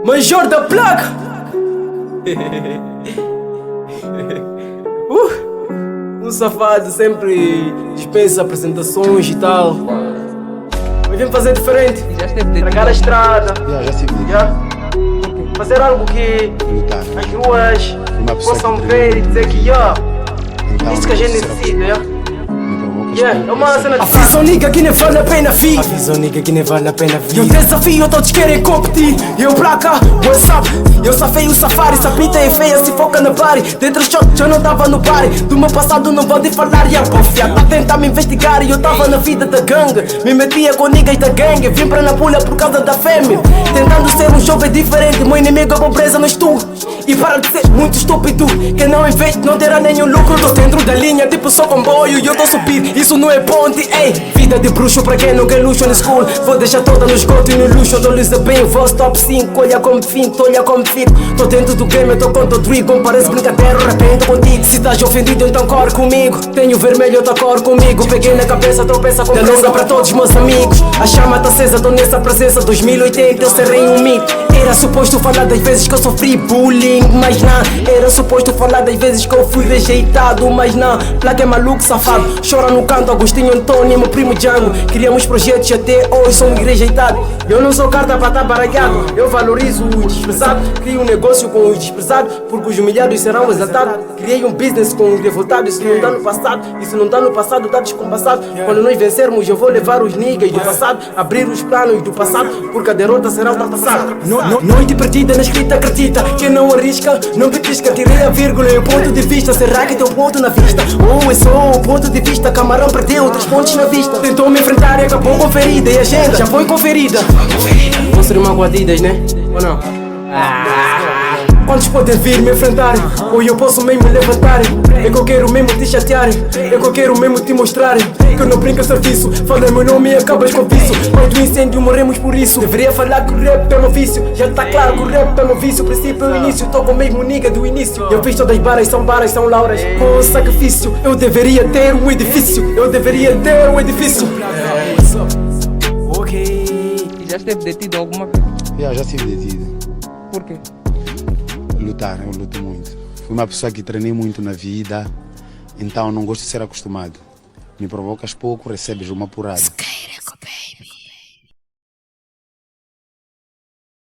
Major da placa. Um safado sempre dispensa apresentações e tal. Mas vem fazer diferente. Tragar a estrada. Já estive Fazer algo que lutar. as ruas possam ver e dizer que isso que a gente necessita. É uma cena de avisão nigga que nem vale a pena vir. Avisão nigga que nem vale a pena vir. Eu desafio, todos querem competir. Eu placa, WhatsApp. Eu safei o safari, sapita é feia, se foca na party. Dentro do shot, eu não tava no party. Do meu passado não pode falar. E a bofia tá tentar me investigar. E eu tava na vida da gangue. Me metia com niggas da gangue. Vim pra Napulha por causa da fêmea. Tentando ser um jovem diferente. Meu inimigo é a pobreza, mas tu. E para de ser muito estúpido. Quem não investe não terá nenhum lucro. Tô dentro da linha, tipo só comboio. E eu tô subir, isso não é ponte, ei. Vida de bruxo pra quem não quer luxo no school. Vou deixar toda no esgoto e no luxo. Dou-lhes a bem, voz top 5. Olha como finto, olha como fico. Tô dentro do game, eu tô com o Drigon. Parece brincadeira, arrependo contigo. Se estás ofendido, então corre comigo. Tenho vermelho, eu tô cor comigo. Peguei na cabeça, tropeça com pressa pra todos meus amigos. A chama tá acesa, tô nessa presença. 2080, eu serei um mito. Era suposto falar das vezes que eu sofri bullying, mas não. Era suposto falar das vezes que eu fui rejeitado, mas não. Placa é maluco, safado. Chora no canto, Agostinho Antônio, meu primo Django. Criamos projetos e até hoje são rejeitados. Eu não sou carta pra estar baralhado. Eu valorizo o desprezado. Crio um negócio com os desprezados, porque os humilhados serão exaltados. Criei um business com os revoltados. Isso não tá no passado, isso não tá no passado, tá descompassado. Quando nós vencermos, eu vou levar os niggas do passado, abrir os planos do passado, porque a derrota será ultrapassada. Noite perdida na escrita, acredita. Quem não arrisca, não petisca. Tirei a vírgula e o ponto de vista. Será que tem um ponto na vista? Ou é só o ponto de vista? Camarão perdeu 3 pontos na vista. Tentou me enfrentar e acabou com ferida. E a agenda já foi conferida. Vou ser uma guardidas, né? Ou não? Quantos podem vir me enfrentar? Ou eu posso mesmo me levantar? É que eu quero mesmo te chatear. É que eu quero mesmo te mostrar que eu não brinco a serviço. Fala meu nome e acabas com vício. Pai do incêndio, morremos por isso. Deveria falar que o rap é meu vício. Já tá claro que o rap é meu vício. Princípio é o início, tô com o mesmo nigga do início. Eu fiz todas as baras, são lauras. Com sacrifício, eu deveria ter um edifício. Eu deveria ter um edifício. Ok. E já esteve detido alguma vez? Já estive detido. Por quê? Lutar, eu luto muito. Fui uma pessoa que treinei muito na vida, então não gosto de ser acostumado. Me provocas pouco, recebes uma porrada.